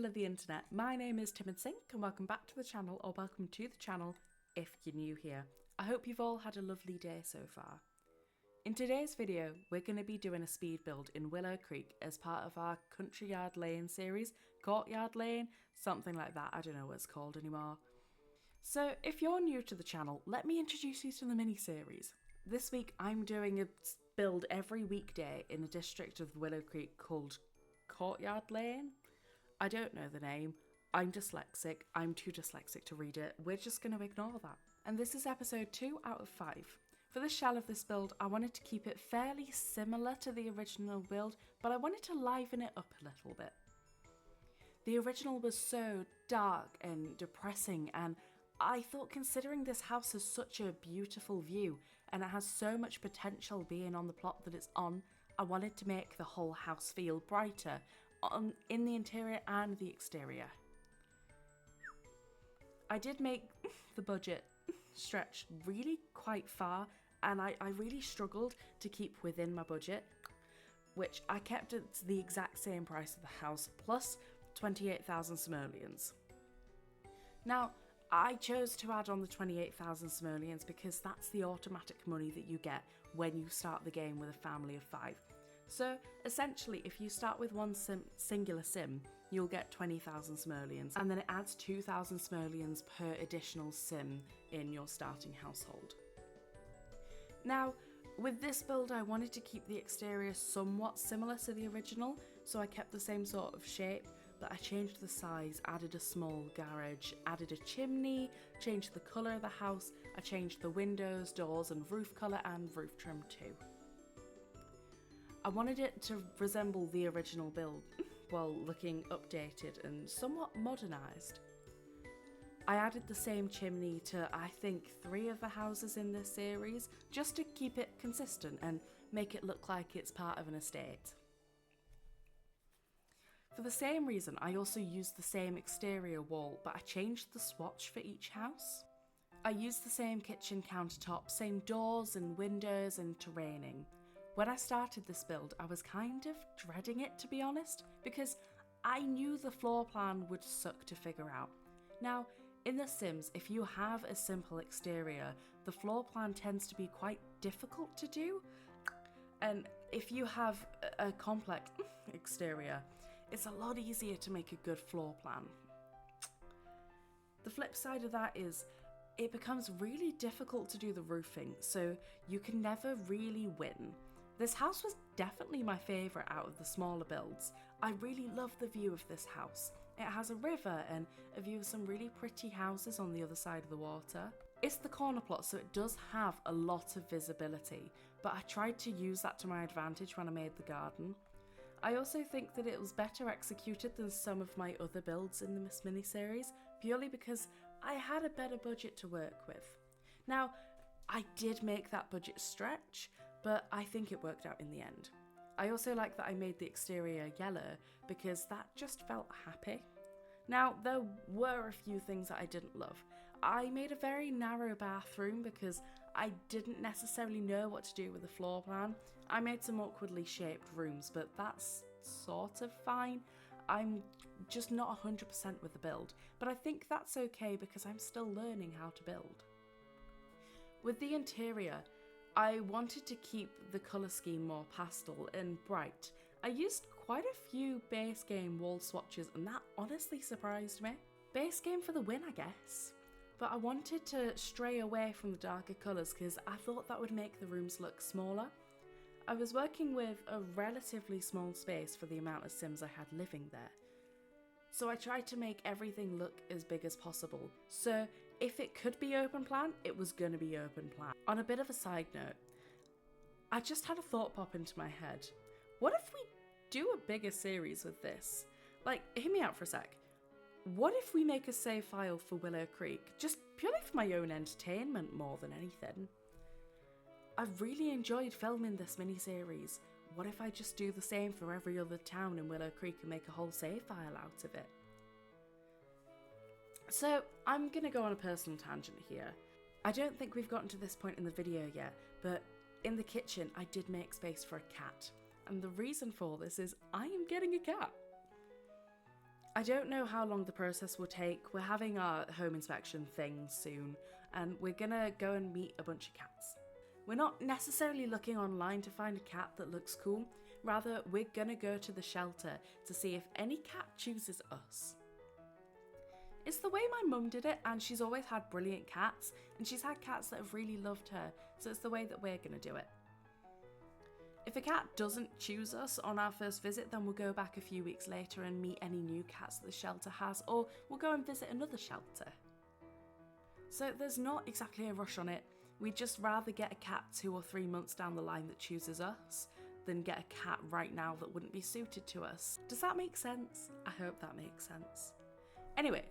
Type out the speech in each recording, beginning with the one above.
people of the internet, my name is Timid and welcome back to the channel, or welcome to the channel if you're new here. I hope you've all had a lovely day so far. In today's video, we're going to be doing a speed build in Willow Creek as part of our Country Yard Lane series, Courtyard Lane, something like that, I don't know what it's called anymore. So if you're new to the channel, let me introduce you to the mini-series. This week I'm doing a build every weekday in a district of Willow Creek called Courtyard Lane. I don't know the name. I'm dyslexic. I'm too dyslexic to read it. We're just going to ignore that. And this is episode 2 out of 5. For the shell of this build, I wanted to keep it fairly similar to the original build, but I wanted to liven it up a little bit. The original was so dark and depressing, and I thought considering this house has such a beautiful view and it has so much potential being on the plot that it's on, I wanted to make the whole house feel brighter in the interior and the exterior. I did make the budget stretch really quite far, and I really struggled to keep within my budget, which I kept at the exact same price of the house plus 28,000 simoleons. Now, I chose to add on the 28,000 simoleons because that's the automatic money that you get when you start the game with a family of 5. So essentially, if you start with one singular sim, you'll get 20,000 simoleons, and then it adds 2,000 simoleons per additional sim in your starting household. Now, with this build, I wanted to keep the exterior somewhat similar to the original, so I kept the same sort of shape, but I changed the size, added a small garage, added a chimney, changed the colour of the house, I changed the windows, doors and roof colour and roof trim too. I wanted it to resemble the original build while looking updated and somewhat modernised. I added the same chimney to I think 3 of the houses in this series just to keep it consistent and make it look like it's part of an estate. For the same reason, I also used the same exterior wall, but I changed the swatch for each house. I used the same kitchen countertop, same doors and windows and terraining. When I started this build, I was kind of dreading it, to be honest, because I knew the floor plan would suck to figure out. Now, in The Sims, if you have a simple exterior, the floor plan tends to be quite difficult to do, and if you have a complex exterior, it's a lot easier to make a good floor plan. The flip side of that is it becomes really difficult to do the roofing, so you can never really win. This house was definitely my favourite out of the smaller builds. I really love the view of this house. It has a river and a view of some really pretty houses on the other side of the water. It's the corner plot, so it does have a lot of visibility, but I tried to use that to my advantage when I made the garden. I also think that it was better executed than some of my other builds in this mini-series, purely because I had a better budget to work with. Now, I did make that budget stretch, but I think it worked out in the end. I also like that I made the exterior yellow because that just felt happy. Now, there were a few things that I didn't love. I made a very narrow bathroom because I didn't necessarily know what to do with the floor plan. I made some awkwardly shaped rooms, but that's sort of fine. I'm just not 100% with the build, but I think that's okay because I'm still learning how to build. With the interior, I wanted to keep the colour scheme more pastel and bright. I used quite a few base game wall swatches and that honestly surprised me. Base game for the win, I guess. But I wanted to stray away from the darker colours because I thought that would make the rooms look smaller. I was working with a relatively small space for the amount of Sims I had living there. So I tried to make everything look as big as possible. So if it could be open plan, it was going to be open plan. On a bit of a side note, I just had a thought pop into my head. What if we do a bigger series with this? Like, hear me out for a sec. What if we make a save file for Willow Creek, just purely for my own entertainment more than anything? I've really enjoyed filming this mini-series. What if I just do the same for every other town in Willow Creek and make a whole save file out of it? So, I'm going to go on a personal tangent here. I don't think we've gotten to this point in the video yet, but in the kitchen I did make space for a cat. And the reason for this is I am getting a cat. I don't know how long the process will take. We're having our home inspection thing soon, and we're gonna go and meet a bunch of cats. We're not necessarily looking online to find a cat that looks cool, rather we're gonna go to the shelter to see if any cat chooses us. It's the way my mum did it, and she's always had brilliant cats, and she's had cats that have really loved her, so it's the way that we're gonna do it. If a cat doesn't choose us on our first visit, then we'll go back a few weeks later and meet any new cats that the shelter has, or we'll go and visit another shelter. So there's not exactly a rush on it. We'd just rather get a cat 2 or 3 months down the line that chooses us than get a cat right now that wouldn't be suited to us. Does that make sense? I hope that makes sense. Anyway,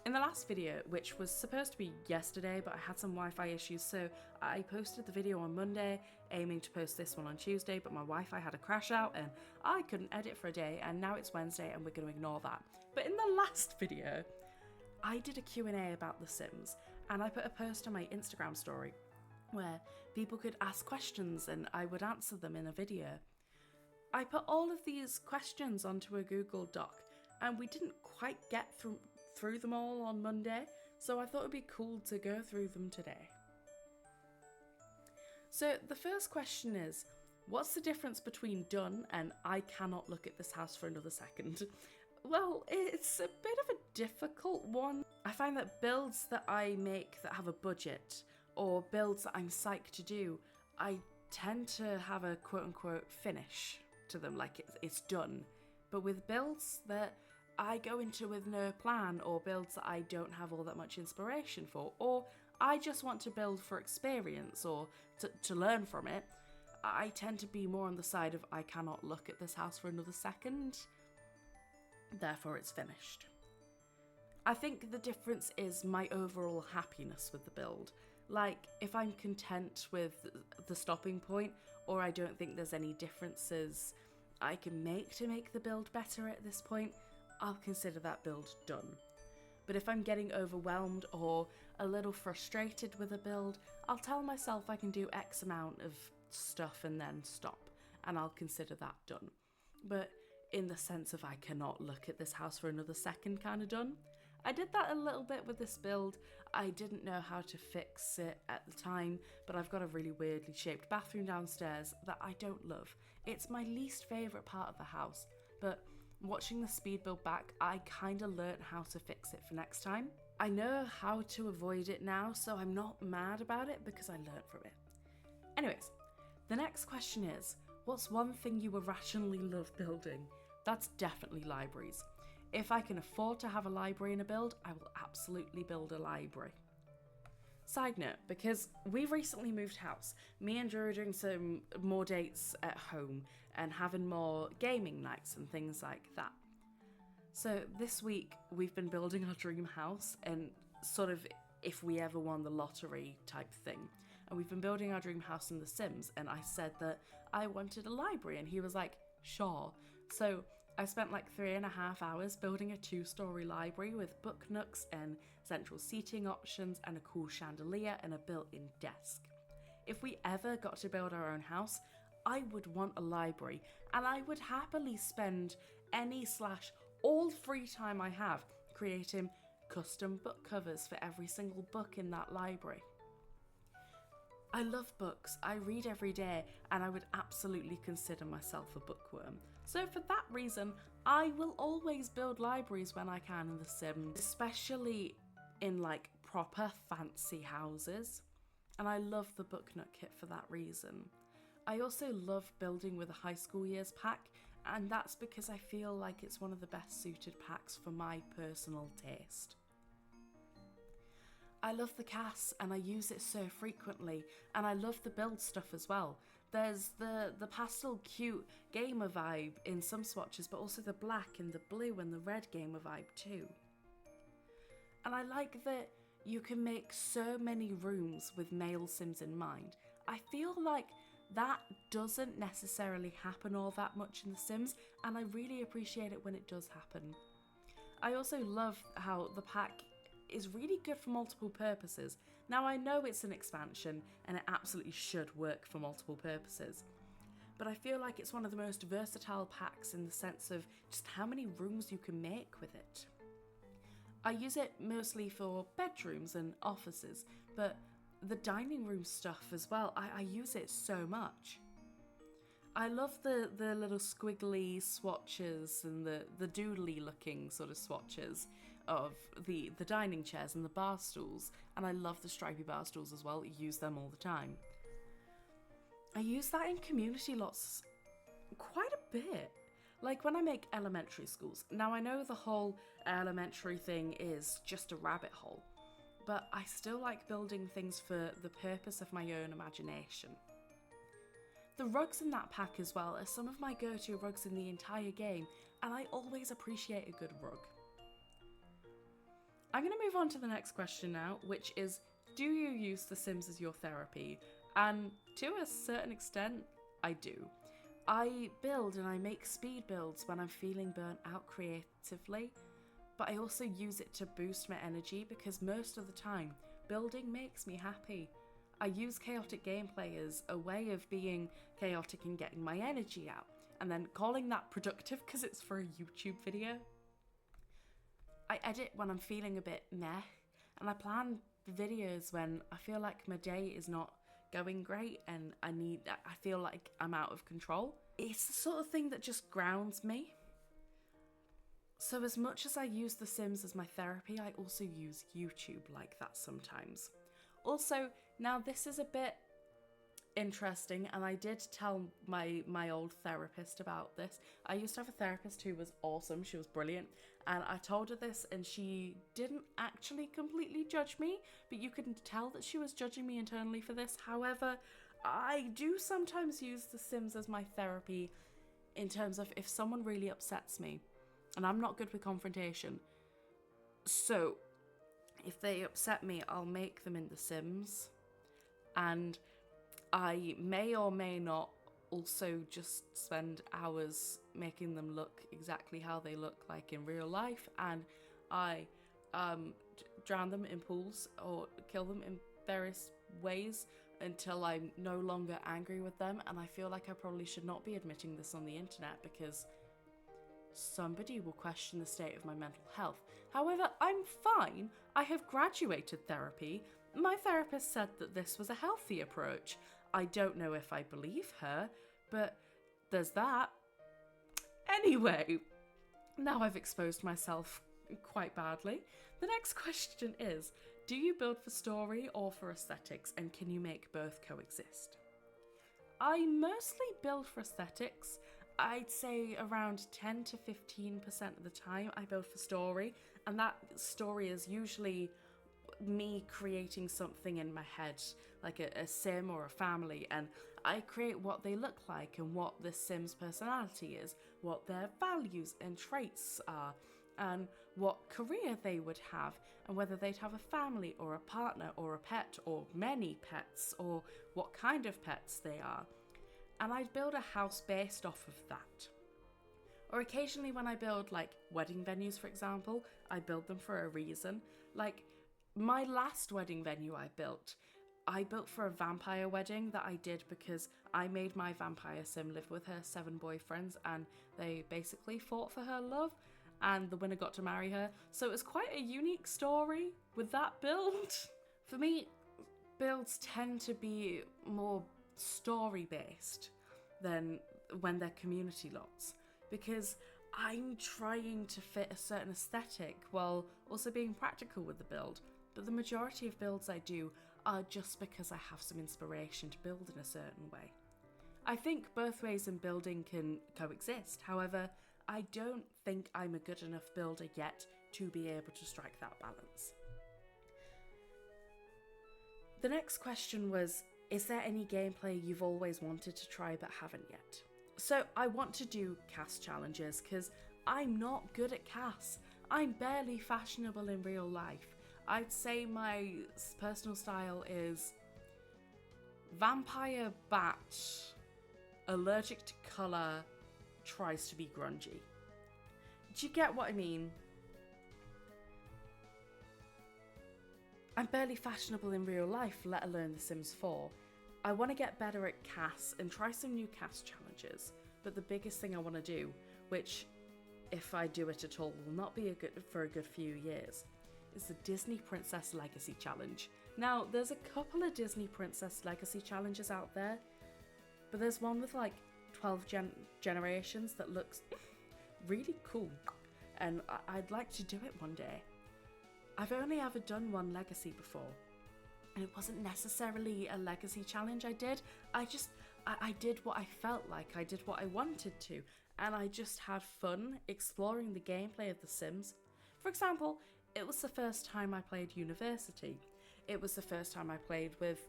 in the last video, which was supposed to be yesterday, but I had some Wi-Fi issues, so I posted the video on Monday, aiming to post this one on Tuesday, but my Wi-Fi had a crash out and I couldn't edit for a day, and now it's Wednesday and we're going to ignore that. But in the last video, I did a Q&A about The Sims, and I put a post on my Instagram story where people could ask questions and I would answer them in a video. I put all of these questions onto a Google Doc, and we didn't quite get through them all on Monday, so I thought it'd be cool to go through them today. So the first question is, what's the difference between done and I cannot look at this house for another second? Well, it's a bit of a difficult one. I find that builds that I make that have a budget, or builds that I'm psyched to do, I tend to have a quote-unquote finish to them, like it's done. But with builds that I go into with no plan, or builds that I don't have all that much inspiration for, or I just want to build for experience or to learn from it, I tend to be more on the side of I cannot look at this house for another second, therefore it's finished. I think the difference is my overall happiness with the build. Like, if I'm content with the stopping point, or I don't think there's any differences I can make to make the build better at this point, I'll consider that build done. But if I'm getting overwhelmed or a little frustrated with a build, I'll tell myself I can do X amount of stuff and then stop, and I'll consider that done. But in the sense of I cannot look at this house for another second kind of done. I did that a little bit with this build. I didn't know how to fix it at the time, but I've got a really weirdly shaped bathroom downstairs that I don't love. It's my least favourite part of the house, but watching the speed build back, I kind of learnt how to fix it for next time. I know how to avoid it now, so I'm not mad about it because I learnt from it. Anyways, the next question is, what's one thing you irrationally love building? That's definitely libraries. If I can afford to have a library in a build, I will absolutely build a library. Side note, because we've recently moved house, me and Drew are doing some more dates at home and having more gaming nights and things like that. So this week we've been building our dream house, and sort of if we ever won the lottery type thing. And we've been building our dream house in The Sims, and I said that I wanted a library, and he was like, sure. So I spent like 3.5 hours building a 2-story library with book nooks and central seating options and a cool chandelier and a built-in desk. If we ever got to build our own house, I would want a library, and I would happily spend all free time I have creating custom book covers for every single book in that library. I love books, I read every day, and I would absolutely consider myself a bookworm. So for that reason, I will always build libraries when I can in The Sims, especially in like proper fancy houses. And I love the Book Nook kit for that reason. I also love building with a high school years pack, and that's because I feel like it's one of the best suited packs for my personal taste. I love the CAS and I use it so frequently, and I love the build stuff as well. There's the pastel cute gamer vibe in some swatches, but also the black and the blue and the red gamer vibe too. And I like that you can make so many rooms with male Sims in mind. I feel like that doesn't necessarily happen all that much in The Sims, and I really appreciate it when it does happen. I also love how the pack is really good for multiple purposes. Now I know it's an expansion and it absolutely should work for multiple purposes, but I feel like it's one of the most versatile packs in the sense of just how many rooms you can make with it. I use it mostly for bedrooms and offices, but the dining room stuff as well, I use it so much. I love the little squiggly swatches and the doodly looking sort of swatches of the dining chairs and the bar stools, and I love the stripy bar stools as well. I use them all the time. I use that in community lots quite a bit. Like when I make elementary schools. Now I know the whole elementary thing is just a rabbit hole, but I still like building things for the purpose of my own imagination. The rugs in that pack as well are some of my go-to rugs in the entire game, and I always appreciate a good rug. I'm going to move on to the next question now, which is, do you use The Sims as your therapy? And to a certain extent, I do. I build and I make speed builds when I'm feeling burnt out creatively, but I also use it to boost my energy because most of the time, building makes me happy. I use chaotic gameplay as a way of being chaotic and getting my energy out, and then calling that productive because it's for a YouTube video. I edit when I'm feeling a bit meh, and I plan videos when I feel like my day is not going great and I feel like I'm out of control. It's the sort of thing that just grounds me. So as much as I use The Sims as my therapy, I also use YouTube like that sometimes. Also, now this is a bit interesting, and I did tell my old therapist about this. I used to have a therapist who was awesome, she was brilliant, and I told her this and she didn't actually completely judge me, but you can tell that she was judging me internally for this. However, I do sometimes use The Sims as my therapy in terms of if someone really upsets me, and I'm not good with confrontation. So if they upset me, I'll make them in The Sims, and I may or may not also just spend hours making them look exactly how they look like in real life, and I drown them in pools or kill them in various ways until I'm no longer angry with them. And I feel like I probably should not be admitting this on the internet because somebody will question the state of my mental health. However, I'm fine. I have graduated therapy. My therapist said that this was a healthy approach. I don't know if I believe her, but there's that. Anyway, now I've exposed myself quite badly. The next question is, do you build for story or for aesthetics, and can you make both coexist? I mostly build for aesthetics. I'd say around 10 to 15% of the time I build for story, and that story is usually me creating something in my head, like a sim or a family, and I create what they look like and what the sim's personality is, what their values and traits are, and what career they would have, and whether they'd have a family or a partner or a pet or many pets, or what kind of pets they are. And I'd build a house based off of that. Or occasionally when I build like wedding venues, for example, I build them for a reason. Like my last wedding venue I built for a vampire wedding that I did because I made my vampire sim live with her 7 boyfriends, and they basically fought for her love, and the winner got to marry her. So it was quite a unique story with that build. For me, builds tend to be more story based than when they're community lots, because I'm trying to fit a certain aesthetic while also being practical with the build. But the majority of builds I do are just because I have some inspiration to build in a certain way. I think both ways in building can coexist. However, I don't think I'm a good enough builder yet to be able to strike that balance. The next question was, is there any gameplay you've always wanted to try but haven't yet? So I want to do cast challenges because I'm not good at casts. I'm barely fashionable in real life. I'd say my personal style is vampire bat, allergic to colour, tries to be grungy. Do you get what I mean? I'm barely fashionable in real life, let alone The Sims 4. I want to get better at CAS and try some new CAS challenges, but the biggest thing I want to do, which if I do it at all will not be for a good few years, is the Disney Princess Legacy Challenge. Now, there's a couple of Disney Princess Legacy challenges out there, but there's one with like 12 generations that looks really cool, and I'd like to do it one day. I've only ever done one legacy before, and it wasn't necessarily a legacy challenge I did. I did what I felt like, I did what I wanted to, and I just had fun exploring the gameplay of The Sims. For example, it was the first time I played University. It was the first time I played with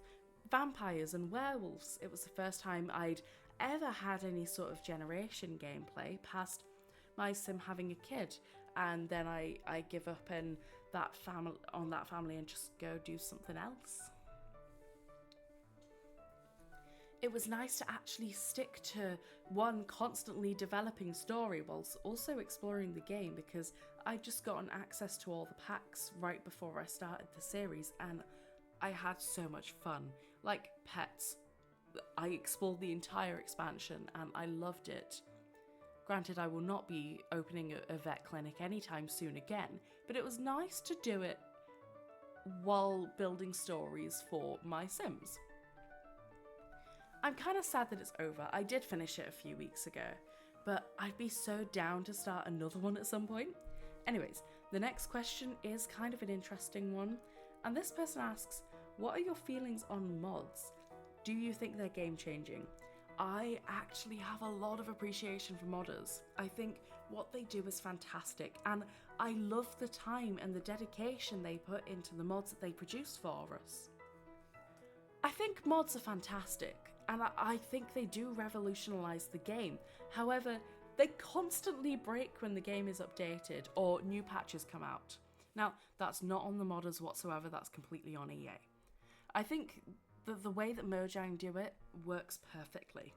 vampires and werewolves. It was the first time I'd ever had any sort of generation gameplay past my sim having a kid, and then I give up on that family and just go do something else. It was nice to actually stick to one constantly developing story whilst also exploring the game, because I'd just gotten access to all the packs right before I started the series, and I had so much fun. Like Pets, I explored the entire expansion and I loved it. Granted, I will not be opening a vet clinic anytime soon again, but it was nice to do it while building stories for my Sims. I'm kind of sad that it's over. I did finish it a few weeks ago, but I'd be so down to start another one at some point. Anyways, the next question is kind of an interesting one, and this person asks, what are your feelings on mods? Do you think they're game changing? I actually have a lot of appreciation for modders. I think what they do is fantastic, and I love the time and the dedication they put into the mods that they produce for us. I think mods are fantastic, and I think they do revolutionise the game. However, they constantly break when the game is updated or new patches come out. Now, that's not on the modders whatsoever, that's completely on EA. I think that the way that Mojang do it works perfectly.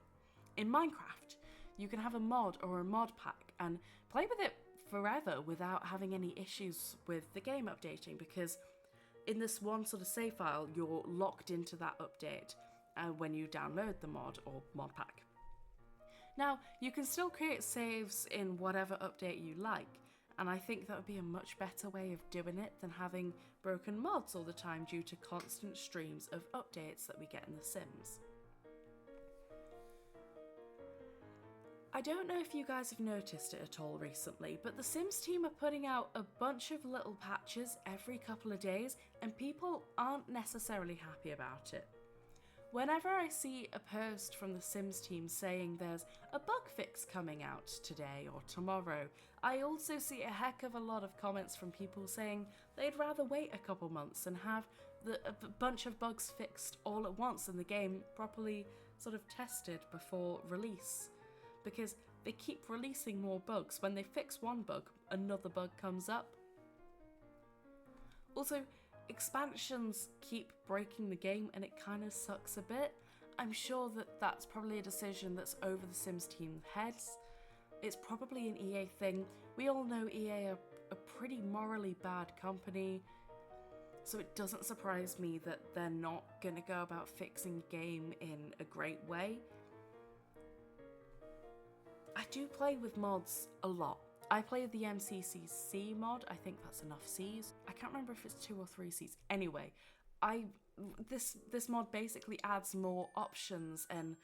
In Minecraft, you can have a mod or a mod pack and play with it forever without having any issues with the game updating, because in this one sort of save file, you're locked into that update when you download the mod or mod pack. Now, you can still create saves in whatever update you like, and I think that would be a much better way of doing it than having broken mods all the time due to constant streams of updates that we get in The Sims. I don't know if you guys have noticed it at all recently, but the Sims team are putting out a bunch of little patches every couple of days, and people aren't necessarily happy about it. Whenever I see a post from the Sims team saying there's a bug fix coming out today or tomorrow, I also see a heck of a lot of comments from people saying they'd rather wait a couple months and have a bunch of bugs fixed all at once and the game properly sort of tested before release. Because they keep releasing more bugs. When they fix one bug, another bug comes up. Also, expansions keep breaking the game and it kind of sucks a bit. I'm sure that that's probably a decision that's over the Sims team heads. It's probably an EA thing. We all know EA are a pretty morally bad company, so it doesn't surprise me that they're not going to go about fixing the game in a great way. I do play with mods a lot. I play with the MCCC mod. I think that's enough C's. I can't remember if it's 2 or 3 C's. Anyway, this mod basically adds more options and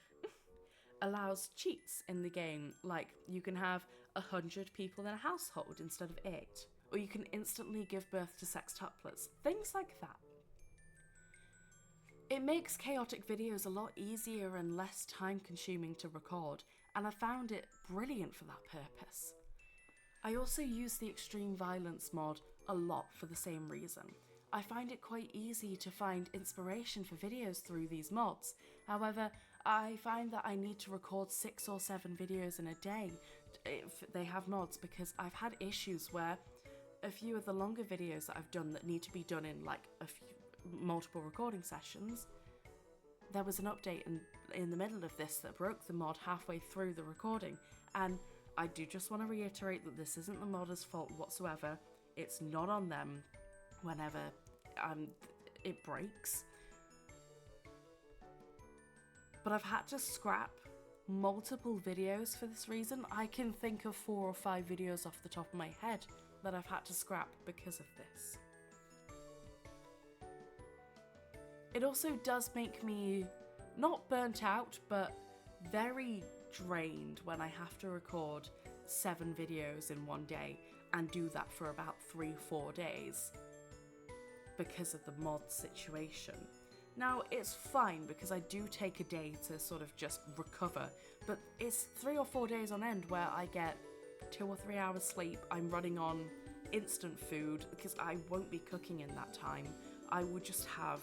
allows cheats in the game. Like, you can have 100 people in a household instead of 8. Or you can instantly give birth to sextuplets. Things like that. It makes chaotic videos a lot easier and less time consuming to record, and I found it brilliant for that purpose. I also use the extreme violence mod a lot for the same reason. I find it quite easy to find inspiration for videos through these mods. However, I find that I need to record 6 or 7 videos in a day if they have mods, because I've had issues where a few of the longer videos that I've done that need to be done in like multiple recording sessions, there was an update in the middle of this that broke the mod halfway through the recording, and I do just want to reiterate that this isn't the modder's fault whatsoever. It's not on them whenever it breaks. but I've had to scrap multiple videos for this reason. I can think of 4 or 5 videos off the top of my head that I've had to scrap because of this. It also does make me not burnt out, but very drained when I have to record 7 videos in one day and do that for about 3-4 days because of the mod situation. Now, it's fine because I do take a day to sort of just recover, but it's 3 or 4 days on end where I get 2 or 3 hours sleep. I'm running on instant food because I won't be cooking in that time. I would just have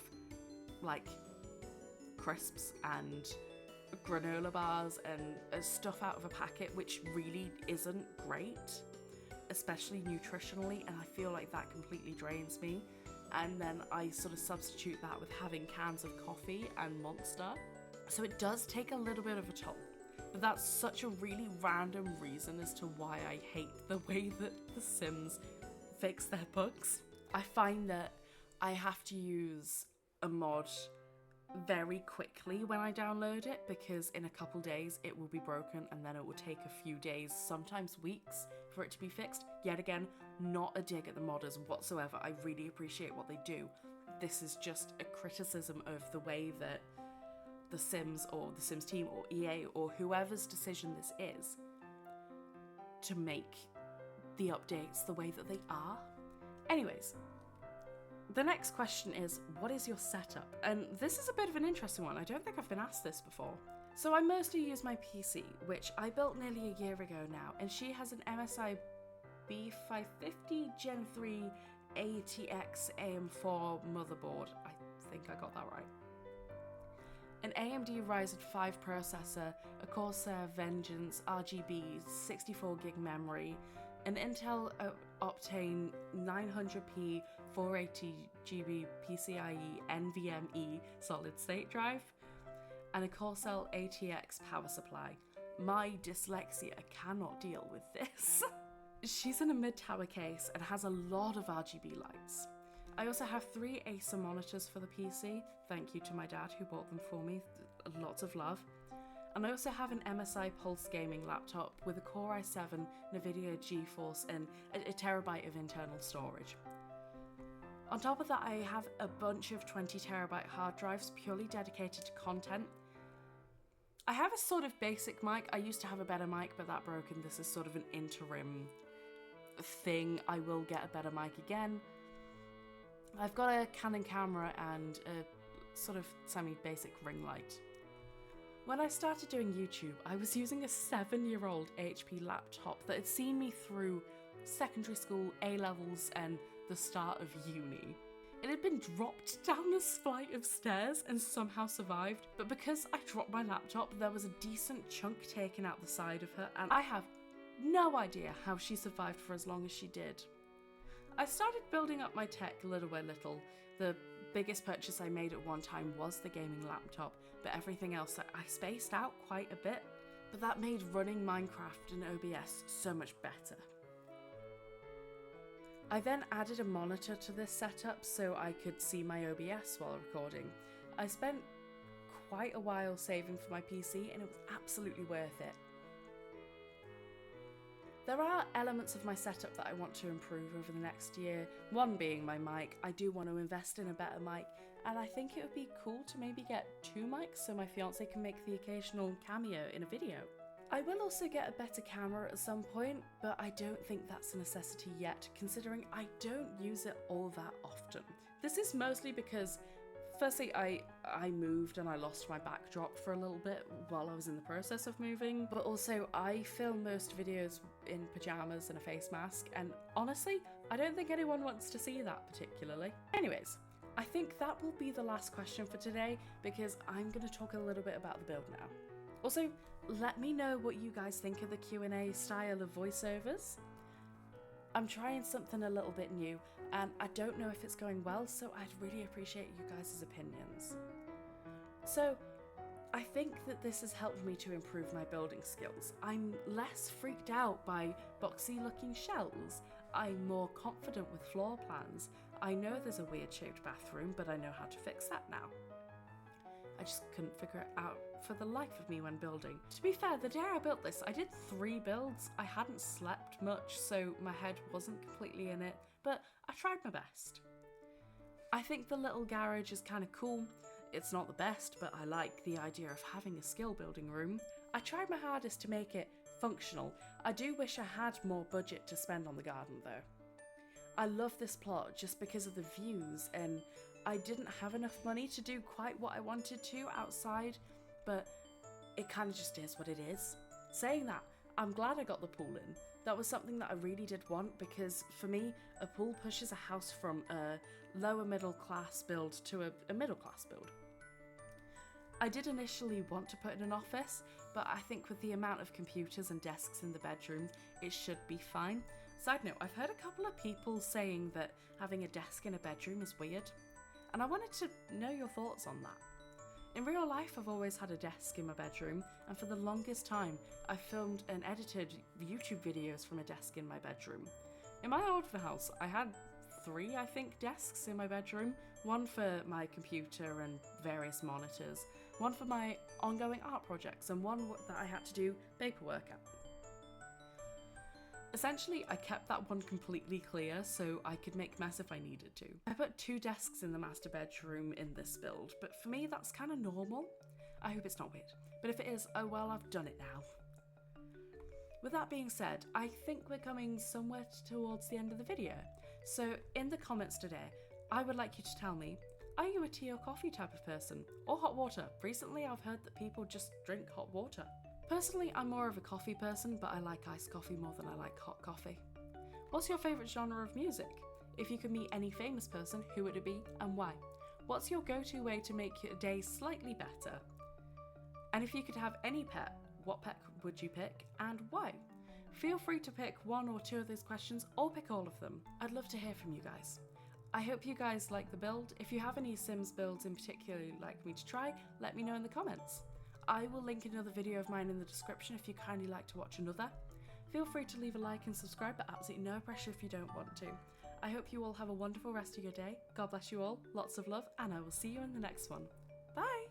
like crisps and granola bars and stuff out of a packet, which really isn't great, especially nutritionally, and I feel like that completely drains me. And then I sort of substitute that with having cans of coffee and Monster. So it does take a little bit of a toll, but that's such a really random reason as to why I hate the way that The Sims fix their bugs. I find that I have to use a mod very quickly when I download it because in a couple days it will be broken and then it will take a few days, sometimes weeks, for it to be fixed. Yet again, not a dig at the modders whatsoever. I really appreciate what they do. This is just a criticism of the way that The Sims or The Sims team or EA or whoever's decision this is to make the updates the way that they are. Anyways, the next question is, what is your setup? And this is a bit of an interesting one. I don't think I've been asked this before. So I mostly use my PC, which I built nearly a year ago now, and she has an MSI B550 Gen 3 ATX AM4 motherboard. I think I got that right. An AMD Ryzen 5 processor, a Corsair Vengeance RGB 64GB memory, an Intel Optane 900p 480GB PCIe NVMe solid state drive, and a Corsair ATX power supply. My dyslexia cannot deal with this. She's in a mid-tower case and has a lot of RGB lights. I also have 3 Acer monitors for the PC. Thank you to my dad who bought them for me. Lots of love. And I also have an MSI Pulse gaming laptop with a Core i7, Nvidia GeForce, and a terabyte of internal storage. On top of that, I have a bunch of 20TB hard drives purely dedicated to content. I have a sort of basic mic. I used to have a better mic, but that broke, and this is sort of an interim thing. I will get a better mic again. I've got a Canon camera and a sort of semi-basic ring light. When I started doing YouTube, I was using a 7-year-old HP laptop that had seen me through secondary school, A-levels, and the start of uni. It had been dropped down a flight of stairs and somehow survived, but because I dropped my laptop, there was a decent chunk taken out the side of her, and I have no idea how she survived for as long as she did. I started building up my tech little by little. The biggest purchase I made at one time was the gaming laptop, but everything else I spaced out quite a bit, but that made running Minecraft and OBS so much better. I then added a monitor to this setup so I could see my OBS while recording. I spent quite a while saving for my PC and it was absolutely worth it. There are elements of my setup that I want to improve over the next year, one being my mic. I do want to invest in a better mic, and I think it would be cool to maybe get 2 mics so my fiance can make the occasional cameo in a video. I will also get a better camera at some point, but I don't think that's a necessity yet, considering I don't use it all that often. This is mostly because, firstly, I moved and I lost my backdrop for a little bit while I was in the process of moving, but also I film most videos in pajamas and a face mask, and honestly, I don't think anyone wants to see that particularly. Anyways, I think that will be the last question for today because I'm going to talk a little bit about the build now. Also, let me know what you guys think of the Q&A style of voiceovers. I'm trying something a little bit new, and I don't know if it's going well, so I'd really appreciate you guys' opinions. So, I think that this has helped me to improve my building skills. I'm less freaked out by boxy looking shells. I'm more confident with floor plans. I know there's a weird shaped bathroom, but I know how to fix that now. I just couldn't figure it out for the life of me when building. To be fair, the day I built this, I did 3 builds. I hadn't slept much, so my head wasn't completely in it, but I tried my best. I think the little garage is kind of cool. It's not the best, but I like the idea of having a skill building room. I tried my hardest to make it functional. I do wish I had more budget to spend on the garden though. I love this plot just because of the views, and I didn't have enough money to do quite what I wanted to outside, but it kind of just is what it is. Saying that, I'm glad I got the pool in. That was something that I really did want, because for me, a pool pushes a house from a lower middle class build to a middle class build. I did initially want to put in an office, but I think with the amount of computers and desks in the bedroom, it should be fine. Side note, I've heard a couple of people saying that having a desk in a bedroom is weird, and I wanted to know your thoughts on that. In real life, I've always had a desk in my bedroom, and for the longest time, I filmed and edited YouTube videos from a desk in my bedroom. In my old house, I had 3, I think, desks in my bedroom. One for my computer and various monitors, one for my ongoing art projects, and one that I had to do paperwork at. Essentially, I kept that one completely clear so I could make mess if I needed to. I put 2 desks in the master bedroom in this build, but for me that's kind of normal. I hope it's not weird, but if it is, oh well, I've done it now. With that being said, I think we're coming somewhere towards the end of the video. So in the comments today, I would like you to tell me, are you a tea or coffee type of person? Or hot water? Recently I've heard that people just drink hot water. Personally, I'm more of a coffee person, but I like iced coffee more than I like hot coffee. What's your favourite genre of music? If you could meet any famous person, who would it be and why? What's your go-to way to make your day slightly better? And if you could have any pet, what pet would you pick and why? Feel free to pick 1 or 2 of those questions, or pick all of them. I'd love to hear from you guys. I hope you guys like the build. If you have any Sims builds in particular you'd like me to try, let me know in the comments. I will link another video of mine in the description if you kindly like to watch another. Feel free to leave a like and subscribe, but absolutely no pressure if you don't want to. I hope you all have a wonderful rest of your day. God bless you all, lots of love, and I will see you in the next one. Bye!